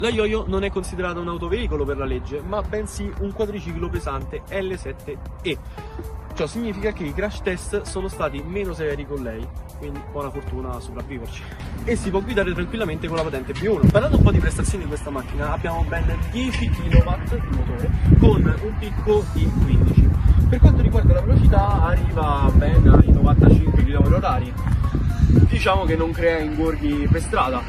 La Yoyo non è considerata un autoveicolo per la legge, ma bensì un quadriciclo pesante L7E. Ciò significa che i crash test sono stati meno severi con lei, quindi buona fortuna a sopravviverci. E si può guidare tranquillamente con la patente B1. Parlando un po' di prestazioni di questa macchina, abbiamo ben 10 kW di motore con un picco di 15. Per quanto riguarda la velocità, arriva ben ai 95 km/h. Diciamo che non crea ingorghi per strada.